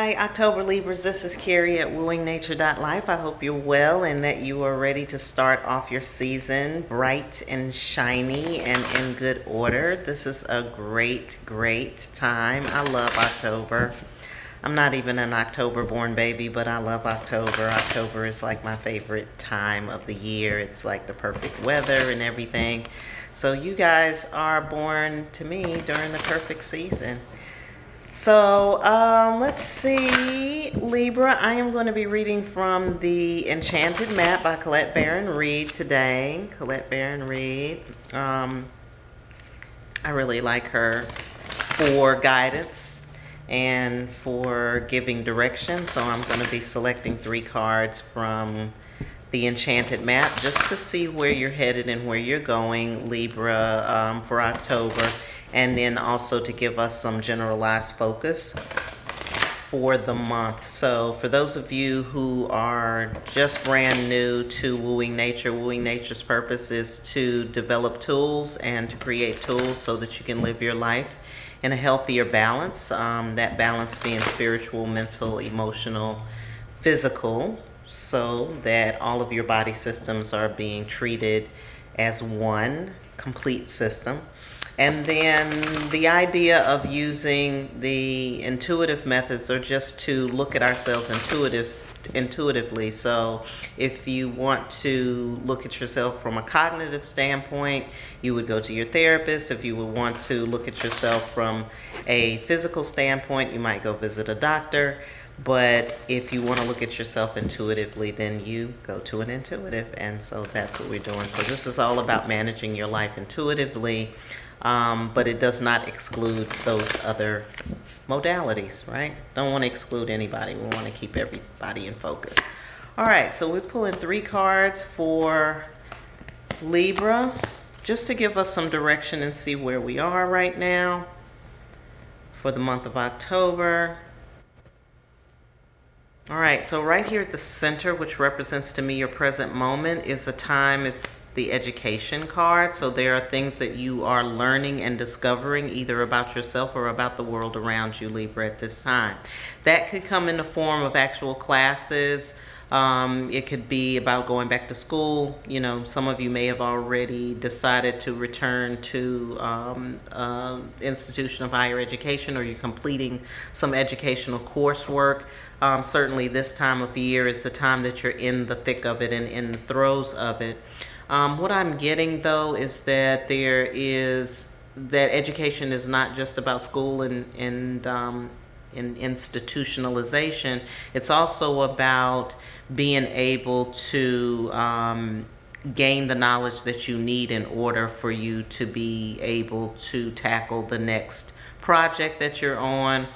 Hi, October Libras. This is Carrie at wooingnature.life. I hope you're well and that you are ready to start off your season bright and shiny and in good order. This is a great time. I love October. I'm not even an October born baby, but I love October. October is like my favorite time of the year. It's like the perfect weather and everything. So you guys are born to me during the perfect season. So let's see, Libra, I am going to be reading from the Enchanted Map by Colette Baron Reid today. Colette Baron Reid. I really like her for guidance and for giving direction. So I'm going to be selecting 3 cards from the Enchanted Map just to see where you're headed and where you're going, Libra, for October. And then also to give us some generalized focus for the month. So for those of you who are just brand new to Wooing Nature's purpose is to develop tools and to create tools so that you can live your life in a healthier balance. That balance being spiritual, mental, emotional, physical, so that all of your body systems are being treated as one complete system. And then the idea of using the intuitive methods are just to look at ourselves intuitively. So if you want to look at yourself from a cognitive standpoint, you would go to your therapist. If you would want to look at yourself from a physical standpoint, you might go visit a doctor. But if you want to look at yourself intuitively, then you go to an intuitive. And so that's what we're doing. So this is all about managing your life intuitively. But it does not exclude those other modalities, right? Don't want to exclude anybody. We want to keep everybody in focus. All right, so we're pulling 3 cards for Libra, just to give us some direction and see where we are right now for the month of October. All right, so right here at the center, which represents to me your present moment, is the time. It's the education card. So there are things that you are learning and discovering either about yourself or about the world around you, Libra, at this time. That could come in the form of actual classes. It could be about going back to school. You know, some of you may have already decided to return to institution of higher education, or you're completing some educational coursework. Certainly this time of year is the time that you're in the thick of it and in the throes of it. What I'm getting though is that that education is not just about school and institutionalization. It's also about being able to gain the knowledge that you need in order for you to be able to tackle the next project that you're on,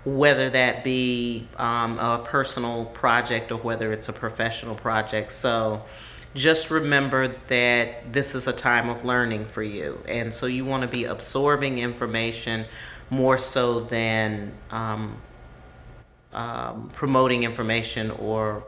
whether that be a personal project or whether it's a professional project. So just remember that this is a time of learning for you. And so you want to be absorbing information more so than promoting information or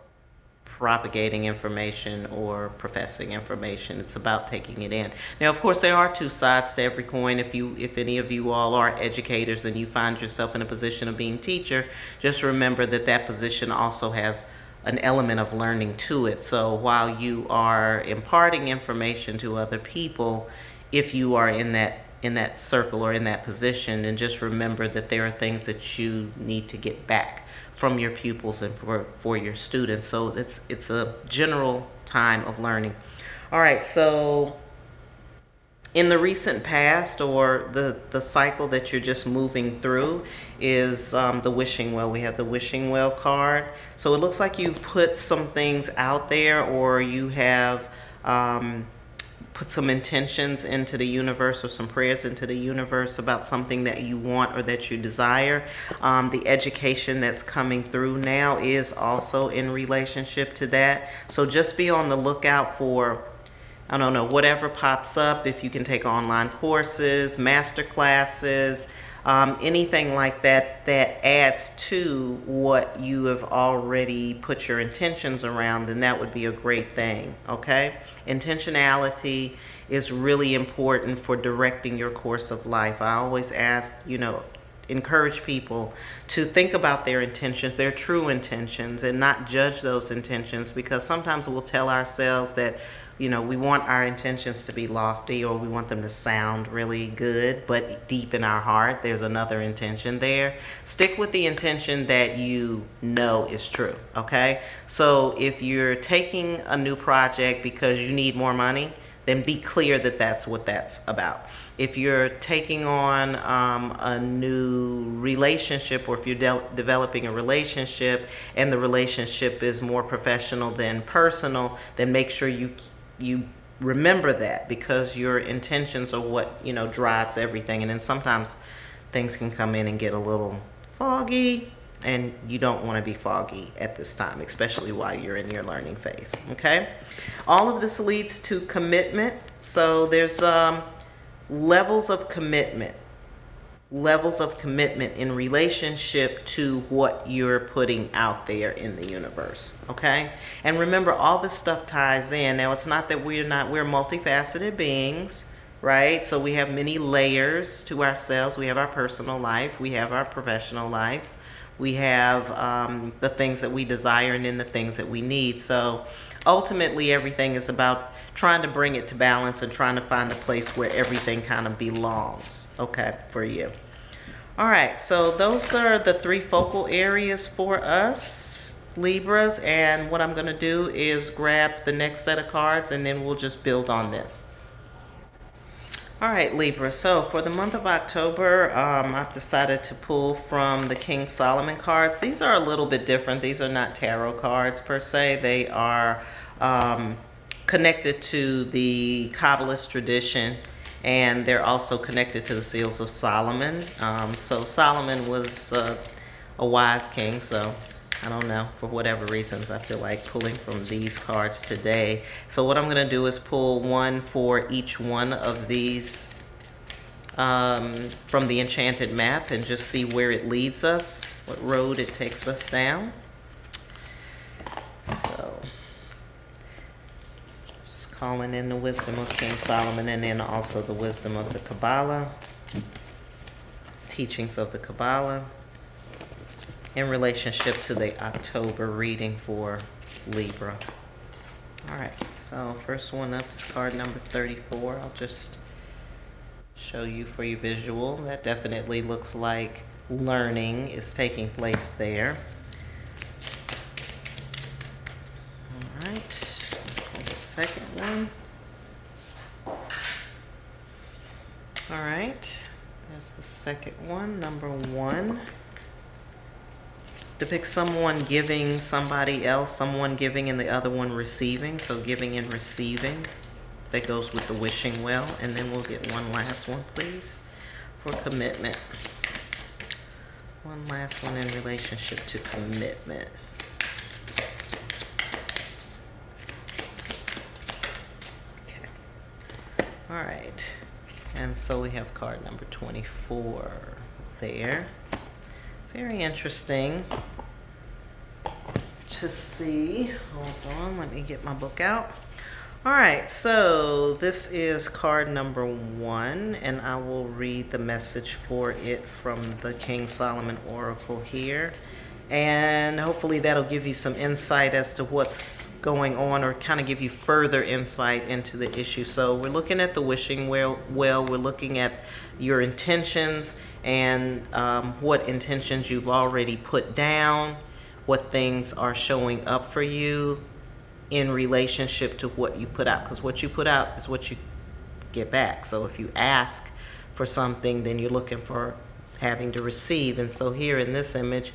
propagating information or professing information. It's about taking it in. Now, of course, there are 2 sides to every coin. If any of you all are educators and you find yourself in a position of being teacher, just remember that that position also has an element of learning to it. So while you are imparting information to other people, if you are in that circle or in that position, and just remember that there are things that you need to get back from your pupils and for your students. So it's a general time of learning. All right, so in the recent past, or the cycle that you're just moving through, is the wishing well. We have the wishing well card. So it looks like you've put some things out there, or you have put some intentions into the universe or some prayers into the universe about something that you want or that you desire. The education that's coming through now is also in relationship to that. So just be on the lookout for, I don't know, whatever pops up. If you can take online courses, master classes, anything like that that adds to what you have already put your intentions around, then that would be a great thing, okay? Intentionality is really important for directing your course of life. I always ask, you know, encourage people to think about their intentions, their true intentions, and not judge those intentions, because sometimes we'll tell ourselves that, you know, we want our intentions to be lofty, or we want them to sound really good, but deep in our heart, there's another intention there. Stick with the intention that you know is true, okay? So if you're taking a new project because you need more money, then be clear that that's what that's about. If you're taking on a new relationship, or if you're developing a relationship and the relationship is more professional than personal, then make sure you remember that, because your intentions are what, you know, drives everything. And then sometimes things can come in and get a little foggy, and you don't want to be foggy at this time, especially while you're in your learning phase. Okay, all of this leads to commitment. So there's levels of commitment in relationship to what you're putting out there in the universe. Okay, and remember, all this stuff ties in. Now, it's not that we're multifaceted beings, right? So we have many layers to ourselves. We have our personal life, we have our professional lives, we have the things that we desire, and then the things that we need. So ultimately, everything is about trying to bring it to balance and trying to find a place where everything kind of belongs, okay, for you. All right, so those are the 3 focal areas for us, Libras. And what I'm going to do is grab the next set of cards, and then we'll just build on this. All right, Libra, so for the month of October, I've decided to pull from the King Solomon cards. These are a little bit different. These are not tarot cards per se. They are connected to the Kabbalist tradition, and they're also connected to the Seals of Solomon. So Solomon was a wise king, so I don't know, for whatever reasons, I feel like pulling from these cards today. So what I'm going to do is pull one for each one of these from the Enchanted Map, and just see where it leads us, what road it takes us down. So, just calling in the wisdom of King Solomon, and then also the wisdom of the Kabbalah, teachings of the Kabbalah, in relationship to the October reading for Libra. All right, so first one up is card number 34. I'll just show you for your visual. That definitely looks like learning is taking place there. All right, the second one. All right, there's the second one, number 1. Depicts someone giving somebody else, someone giving and the other one receiving. So giving and receiving. That goes with the wishing well. And then we'll get one last one, please, for commitment. One last one in relationship to commitment. Okay. All right. And so we have card number 24 there. Very interesting to see. Hold on, let me get my book out. All right, so this is card number 1, and I will read the message for it from the King Solomon Oracle here. And hopefully that'll give you some insight as to what's going on, or kind of give you further insight into the issue. So we're looking at the wishing well, we're looking at your intentions, and what intentions you've already put down, what things are showing up for you in relationship to what you put out, because what you put out is what you get back. So if you ask for something, then you're looking for having to receive. And so here in this image,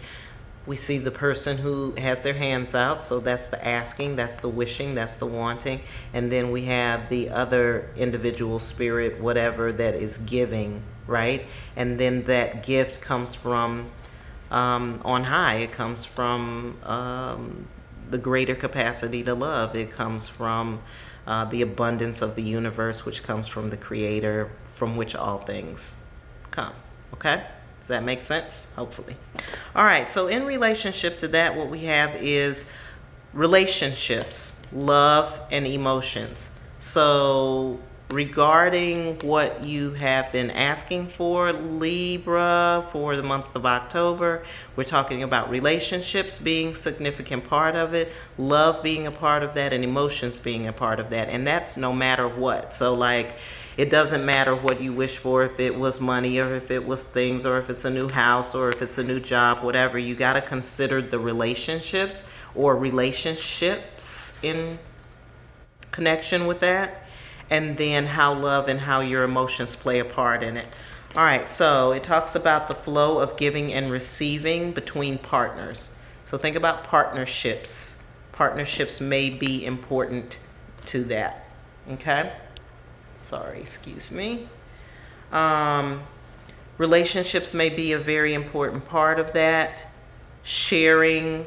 we see the person who has their hands out, so that's the asking, that's the wishing, that's the wanting. And then we have the other individual spirit, whatever, that is giving, right? And then that gift comes from on high. It comes from the greater capacity to love. It comes from the abundance of the universe, which comes from the Creator, from which all things come. Okay? Does that make sense? Hopefully. All right, so in relationship to that, what we have is relationships, love, and emotions. So Regarding what you have been asking for, Libra, for the month of October, we're talking about relationships being a significant part of it, love being a part of that, and emotions being a part of that. And that's no matter what. So like, it doesn't matter what you wish for, if it was money or if it was things or if it's a new house or if it's a new job, whatever. You got to consider the relationships or relationships in connection with that, and then how love and how your emotions play a part in it. All right, so it talks about the flow of giving and receiving between partners. So think about partnerships. Partnerships may be important to that. Okay? Sorry, excuse me. Relationships may be a very important part of that. Sharing,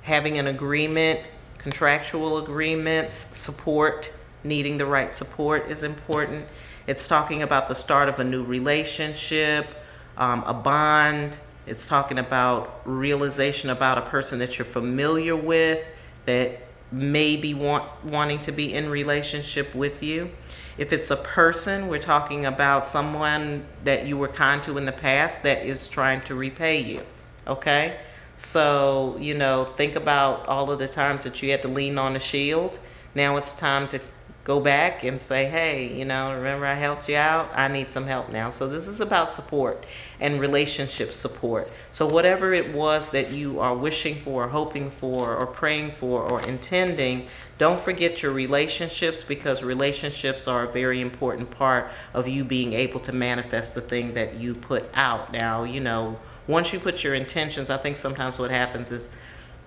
having an agreement, contractual agreements, support, needing the right support is important. It's talking about the start of a new relationship, a bond. It's talking about realization about a person that you're familiar with that may be wanting to be in relationship with you. If it's a person, we're talking about someone that you were kind to in the past that is trying to repay you. Okay? So, you know, think about all of the times that you had to lean on a shield. Now it's time to go back and say, hey, you know, remember I helped you out? I need some help now. So this is about support and relationship support. So whatever it was that you are wishing for, hoping for, or praying for, or intending, don't forget your relationships, because relationships are a very important part of you being able to manifest the thing that you put out. Now, you know, once you put your intentions, I think sometimes what happens is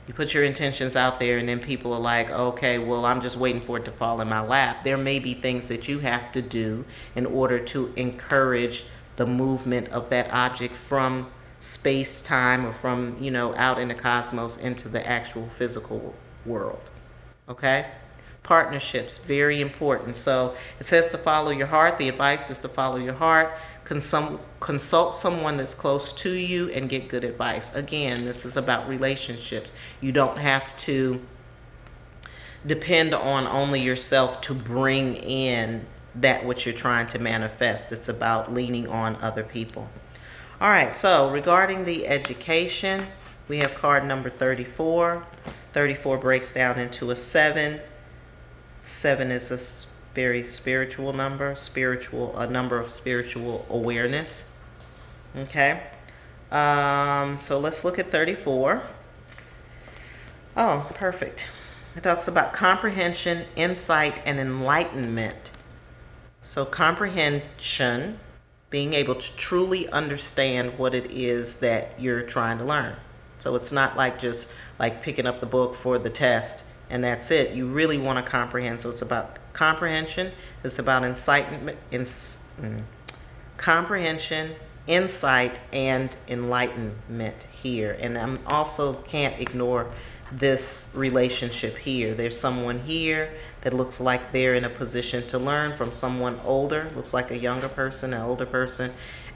you put your intentions out there and then people are like, okay, well, I'm just waiting for it to fall in my lap. There may be things that you have to do in order to encourage the movement of that object from space, time, or from, you know, out in the cosmos into the actual physical world. Okay? Partnerships, very important. So it says to follow your heart. The advice is to follow your heart. Consult someone that's close to you and get good advice. Again, this is about relationships. You don't have to depend on only yourself to bring in that which you're trying to manifest. It's about leaning on other people. All right, so regarding the education, we have card number 34. 34 breaks down into a 7. 7 is a very spiritual number, a number of spiritual awareness. Okay, so let's look at 34. Oh, perfect. It talks about comprehension, insight, and enlightenment. So comprehension, being able to truly understand what it is that you're trying to learn. So it's not like just like picking up the book for the test and that's it. You really want to comprehend. So it's about comprehension. It's about comprehension, insight, and enlightenment here. And I also can't ignore this relationship here. There's someone here that looks like they're in a position to learn from someone older. Looks like a younger person, an older person.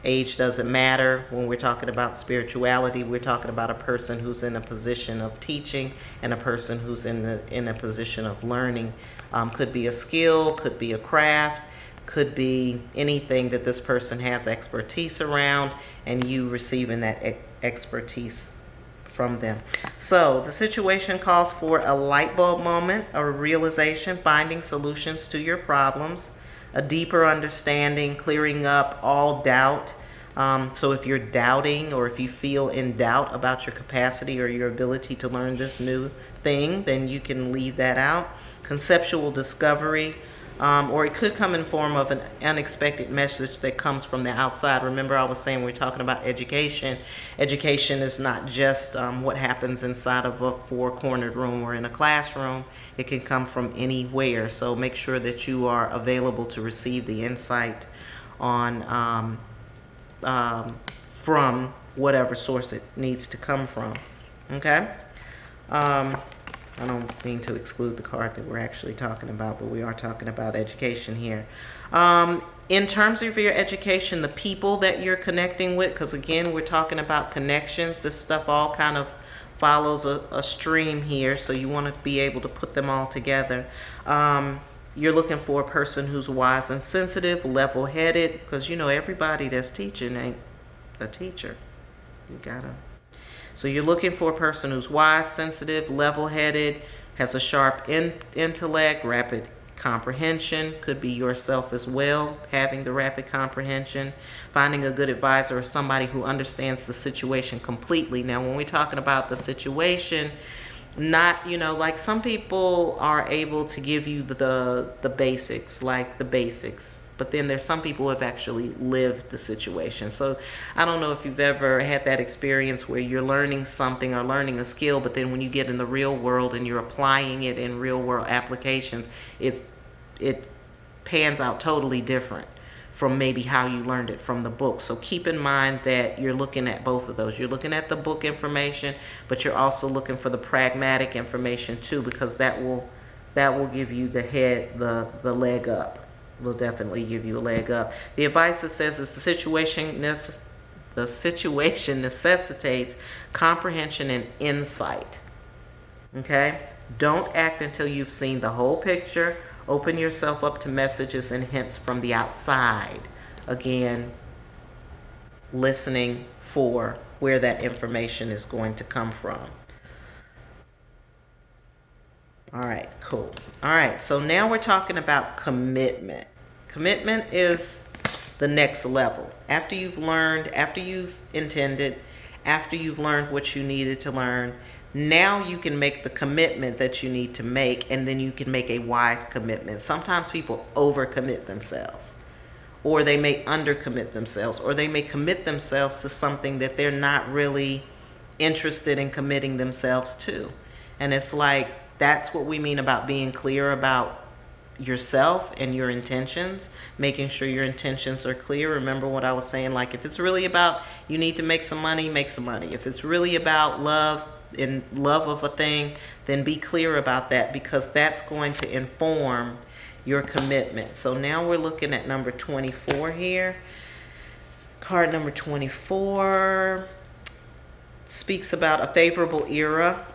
Age doesn't matter. When we're talking about spirituality, we're talking about a person who's in a position of teaching and a person who's in a position of learning. Could be a skill, could be a craft, could be anything that this person has expertise around, and you receiving that expertise from them. So the situation calls for a light bulb moment, a realization, finding solutions to your problems, a deeper understanding, clearing up all doubt. So if you're doubting or if you feel in doubt about your capacity or your ability to learn this new thing, then you can leave that out. Conceptual discovery, or it could come in form of an unexpected message that comes from the outside. Remember, I was saying we're talking about education. Education is not just what happens inside of a four-cornered room or in a classroom. It can come from anywhere. So make sure that you are available to receive the insight on from whatever source it needs to come from. Okay? I don't mean to exclude the card that we're actually talking about, but we are talking about education here. In terms of your education, the people that you're connecting with, because again, we're talking about connections. This stuff all kind of follows a stream here, so you want to be able to put them all together. You're looking for a person who's wise and sensitive, level-headed, because you know everybody that's teaching ain't a teacher. You gotta. So you're looking for a person who's wise, sensitive, level-headed, has a sharp intellect, rapid comprehension. Could be yourself as well, having the rapid comprehension. Finding a good advisor or somebody who understands the situation completely. Now, when we're talking about the situation, not, you know, like some people are able to give you the basics, like the basics, but then there's some people who have actually lived the situation. So I don't know if you've ever had that experience where you're learning something or learning a skill, but then when you get in the real world and you're applying it in real world applications, it pans out totally different from maybe how you learned it from the book. So keep in mind that you're looking at both of those. You're looking at the book information, but you're also looking for the pragmatic information too, because that will give you the leg up. Will definitely give you a leg up. The advice that says is the situation necessitates comprehension and insight. Okay? Don't act until you've seen the whole picture. Open yourself up to messages and hints from the outside. Again, listening for where that information is going to come from. All right, cool. All right, so now we're talking about commitment. Commitment is the next level. After you've learned, after you've intended, after you've learned what you needed to learn, now you can make the commitment that you need to make, and then you can make a wise commitment. Sometimes people overcommit themselves, or they may undercommit themselves, or they may commit themselves to something that they're not really interested in committing themselves to. And it's like, that's what we mean about being clear about yourself and your intentions, making sure your intentions are clear. Remember what I was saying, like if it's really about you need to make some money, make some money. If it's really about love of a thing, then be clear about that, because that's going to inform your commitment. So now we're looking at number 24 here. Card number 24 speaks about a favorable era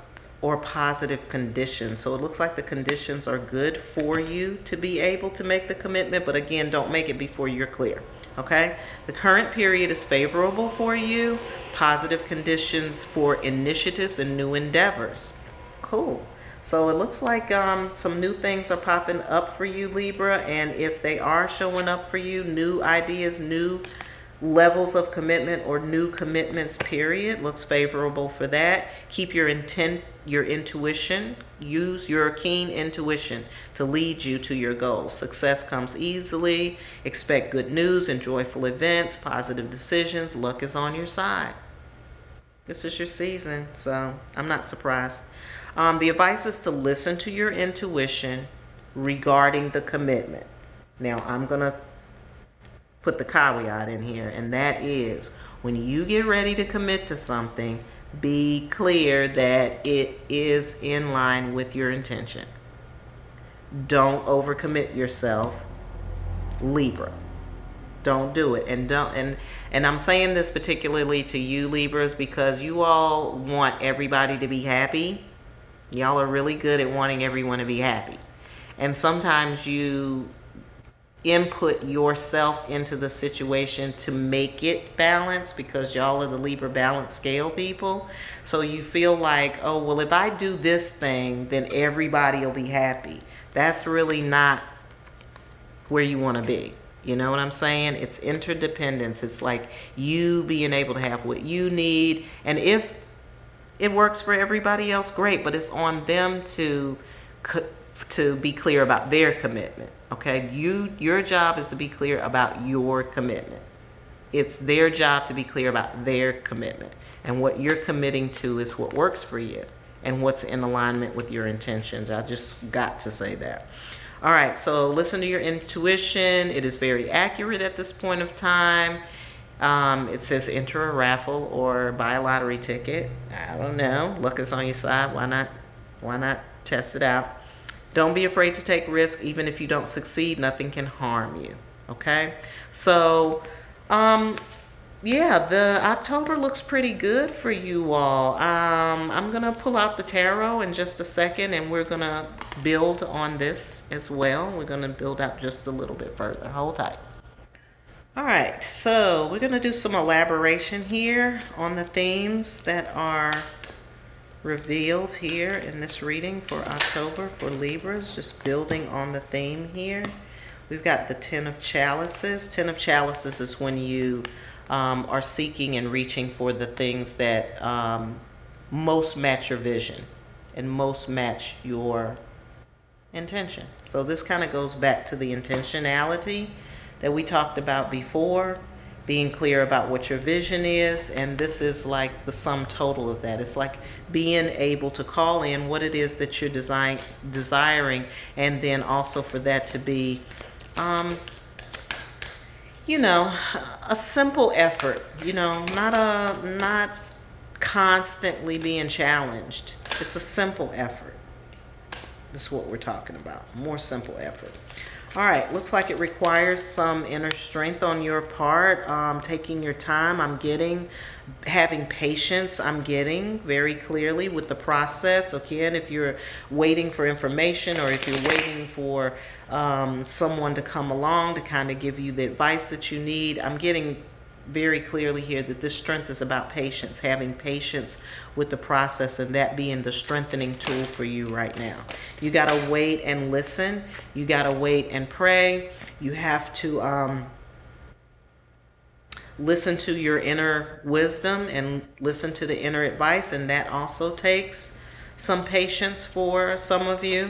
or positive conditions. So it looks like the conditions are good for you to be able to make the commitment, but again, don't make it before you're clear. Okay? The current period is favorable for you. Positive conditions for initiatives and new endeavors. Cool. So it looks like some new things are popping up for you, Libra, and if they are showing up for you, new ideas, new levels of commitment or new commitments, period, looks favorable for that. Keep your intuition. Use your keen intuition to lead you to your goals. Success comes easily. Expect good news and joyful events, positive decisions. Luck is on your side. This is your season, so I'm not surprised. The advice is to listen to your intuition regarding the commitment. Now, I'm going to put the caveat in here, and that is when you get ready to commit to something, be clear that it is in line with your intention. Don't overcommit yourself, Libra. Don't do it. And I'm saying this particularly to you, Libras, because you all want everybody to be happy. Y'all are really good at wanting everyone to be happy. And sometimes you input yourself into the situation to make it balanced, because y'all are the Libra balance scale people. So you feel like, oh, well, if I do this thing, then everybody will be happy. That's really not where you want to be. You know what I'm saying? It's interdependence. It's like you being able to have what you need. And if it works for everybody else, great. But it's on them to be clear about their commitment. Okay? Your job is to be clear about your commitment. It's their job to be clear about their commitment. And what you're committing to is what works for you and what's in alignment with your intentions. I just got to say that. All right, so listen to your intuition. It is very accurate at this point of time. It says enter a raffle or buy a lottery ticket. I don't know. Luck is on your side. Why not test it out? Don't be afraid to take risks. Even if you don't succeed, nothing can harm you. Okay? So, yeah, the October looks pretty good for you all. I'm gonna pull out the tarot in just a second, and we're gonna build on this as well. We're gonna build out just a little bit further. Hold tight. All right, so we're gonna do some elaboration here on the themes that are revealed here in this reading for October for Libras, just building on the theme here. We've got the Ten of Chalices. Ten of Chalices is when you are seeking and reaching for the things that most match your vision and most match your intention. So this kind of goes back to the intentionality that we talked about before, being clear about what your vision is, and this is like the sum total of that. It's like being able to call in what it is that you're desiring, and then also for that to be you know, a simple effort, you know, not constantly being challenged. It's a simple effort. That's what we're talking about. More simple effort. All right, looks like it requires some inner strength on your part, taking your time. I'm getting having patience. I'm getting very clearly with the process. Again, if you're waiting for information, or if you're waiting for someone to come along to kind of give you the advice that you need, I'm getting very clearly here that this strength is about patience, having patience with the process, and that being the strengthening tool for you right now. You got to wait and listen. You got to wait and pray. You have to listen to your inner wisdom and listen to the inner advice, and that also takes some patience for some of you.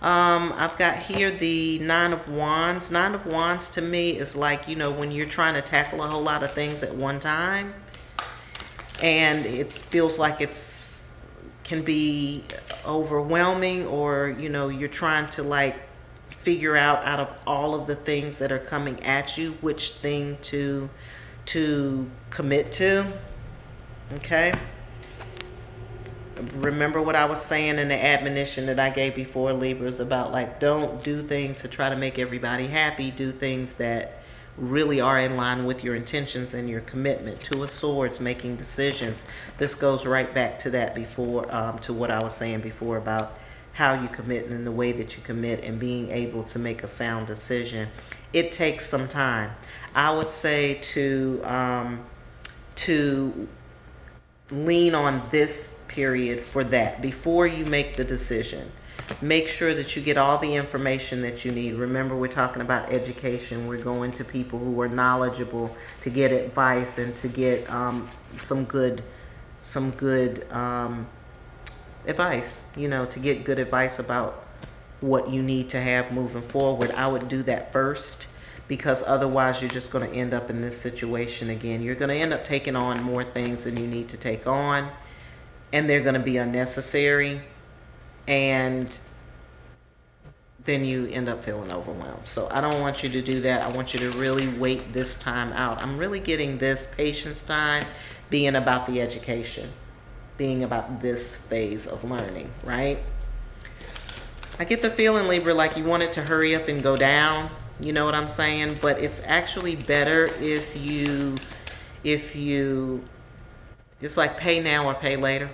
I've got here the Nine of Wands. Nine of Wands to me is like, you know, when you're trying to tackle a whole lot of things at one time, and it feels like it's can be overwhelming, or, you know, you're trying to like figure out of all of the things that are coming at you, which thing to commit to. Okay. Remember what I was saying in the admonition that I gave before, Libras, about like, don't do things to try to make everybody happy. Do things that really are in line with your intentions and your commitment. Two of Swords, making decisions. This goes right back to that before, to what I was saying before about how you commit and the way that you commit and being able to make a sound decision. It takes some time. I would say to lean on this period for that before you make the decision. Make sure that you get all the information that you need. Remember, we're talking about education. We're going to people who are knowledgeable to get advice and to get some good advice, you know, to get good advice about what you need to have moving forward. I would do that first, because otherwise you're just going to end up in this situation again. You're going to end up taking on more things than you need to take on, and they're going to be unnecessary, and then you end up feeling overwhelmed. So I don't want you to do that. I want you to really wait this time out. I'm really getting this patience time being about the education, being about this phase of learning, right? I get the feeling, Libra, like you want it to hurry up and go down. You know what I'm saying? But it's actually better if you just like pay now or pay later.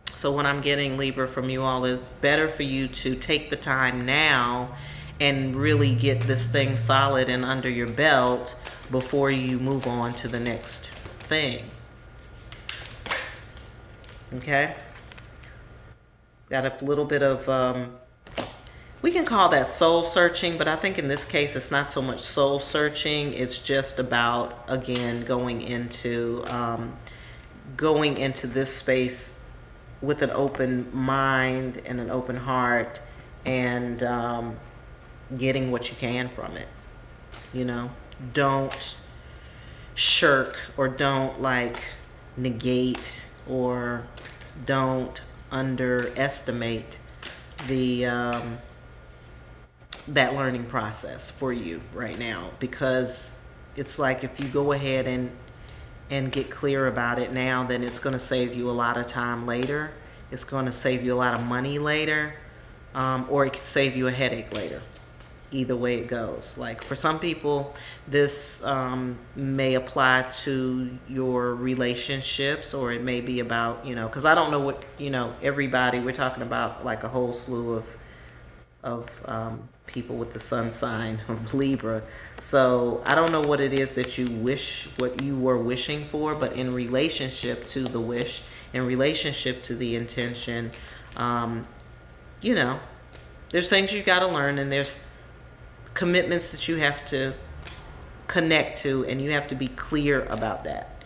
So what I'm getting, Libra, from you all is better for you to take the time now and really get this thing solid and under your belt before you move on to the next thing. Okay? Got a little bit of we can call that soul searching, but I think in this case it's not so much soul searching. It's just about, again, going into this space with an open mind and an open heart, and getting what you can from it. You know, don't shirk, or don't like negate, or don't underestimate the that learning process for you right now, because it's like if you go ahead and get clear about it now, then it's going to save you a lot of time later. It's going to save you a lot of money later, or it could save you a headache later. either way it goes. Like for some people, this may apply to your relationships, or it may be about, you know, because I don't know what, you know, everybody, we're talking about like a whole slew of people with the sun sign of Libra. So I don't know what it is that you wish, what you were wishing for, but in relationship to the wish, in relationship to the intention, you know, there's things you got to learn, and there's commitments that you have to connect to, and you have to be clear about that.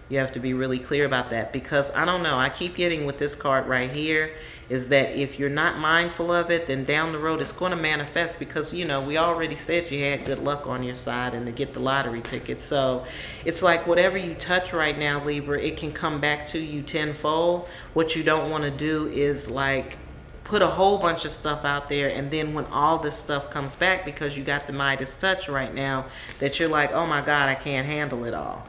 You have to be really clear about that, because I don't know, I keep getting with this card right here is that if you're not mindful of it, then down the road it's going to manifest, because, you know, we already said you had good luck on your side and to get the lottery ticket. So it's like whatever you touch right now, Libra, it can come back to you tenfold. What you don't want to do is like put a whole bunch of stuff out there, and then when all this stuff comes back, because you got the Midas touch right now, that you're like, oh my God, I can't handle it all.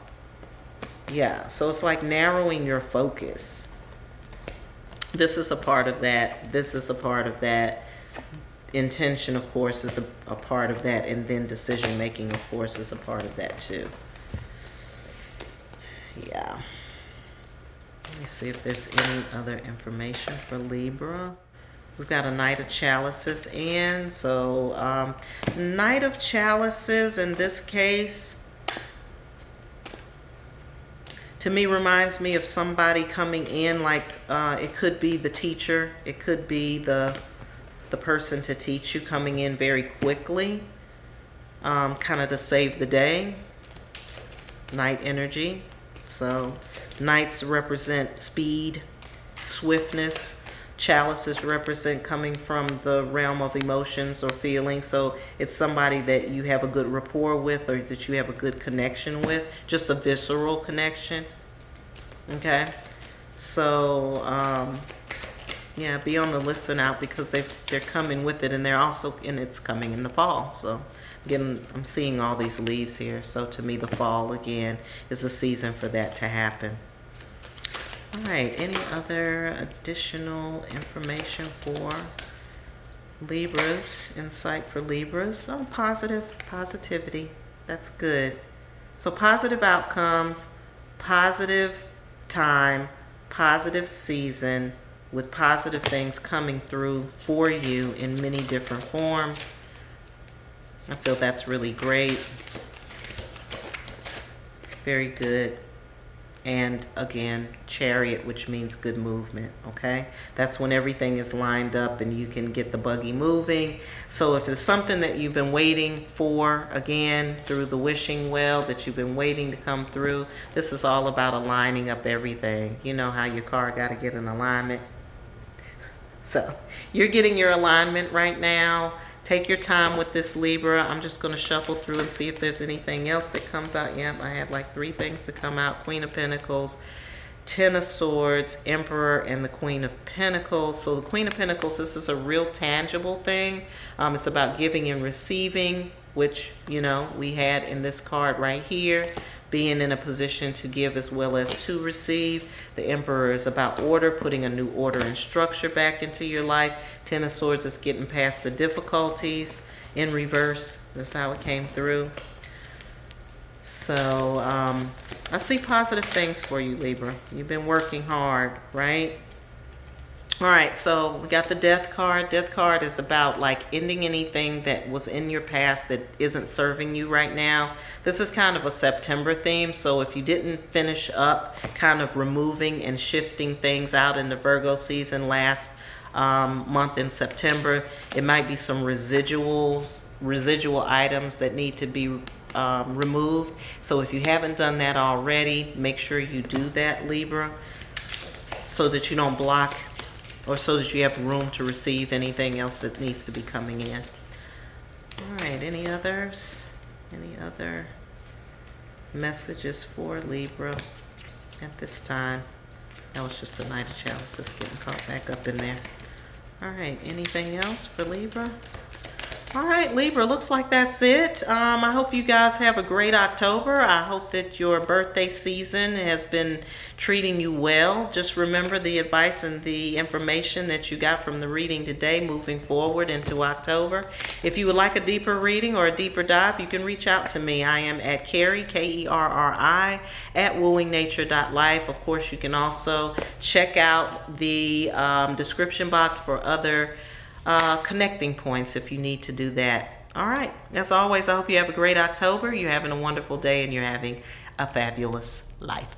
Yeah, so it's like narrowing your focus. This is a part of that. This is a part of that. Intention, of course, is a part of that. And then decision making, of course, is a part of that too. Yeah. Let me see if there's any other information for Libra. We've got a Knight of Chalices in. So, Knight of Chalices in this case, to me, reminds me of somebody coming in, like it could be the teacher, it could be the person to teach you coming in very quickly, kind of to save the day. Knight energy. So knights represent speed, swiftness. Chalices represent coming from the realm of emotions or feelings. So it's somebody that you have a good rapport with, or that you have a good connection with, just a visceral connection. Okay, so yeah, be on the listen out, because they're coming with it, and they're also, and it's coming in the fall. So again, I'm seeing all these leaves here. So to me, the fall again is the season for that to happen. All right, any other additional information for Libras? Insight for Libras. Oh, positivity. That's good. So positive outcomes, positive time, positive season, with positive things coming through for you in many different forms. I feel that's really great. Very good. And again, Chariot, which means good movement, okay? That's when everything is lined up and you can get the buggy moving. So if it's something that you've been waiting for, again, through the wishing well, that you've been waiting to come through, this is all about aligning up everything. You know how your car got to get in alignment? So you're getting your alignment right now. Take your time with this, Libra. I'm just going to shuffle through and see if there's anything else that comes out. Yep, I had like 3 things to come out. Queen of Pentacles, Ten of Swords, Emperor, and the Queen of Pentacles. So the Queen of Pentacles, this is a real tangible thing. It's about giving and receiving, which, you know, we had in this card right here. Being in a position to give as well as to receive. The Emperor is about order, putting a new order and structure back into your life. Ten of Swords is getting past the difficulties in reverse. That's how it came through. So I see positive things for you, Libra. You've been working hard, right? All right, so we got the Death card. Death card is about like ending anything that was in your past that isn't serving you right now. This is kind of a September theme, so if you didn't finish up kind of removing and shifting things out in the Virgo season last month in September, it might be some residual items that need to be removed. So if you haven't done that already, make sure you do that, Libra, so that you don't block, or so that you have room to receive anything else that needs to be coming in. All right, any others? Any other messages for Libra at this time? That was just the Knight of Chalices getting caught back up in there. All right, anything else for Libra? All right, Libra, looks like that's it. I hope you guys have a great October. I hope that your birthday season has been treating you well. Just remember the advice and the information that you got from the reading today moving forward into October. If you would like a deeper reading or a deeper dive, you can reach out to me. I am at Kerri, Kerri, at wooingnature.life. Of course, you can also check out the description box for other connecting points if you need to do that. All right, as always, I hope you have a great October. You're having a wonderful day and you're having a fabulous life.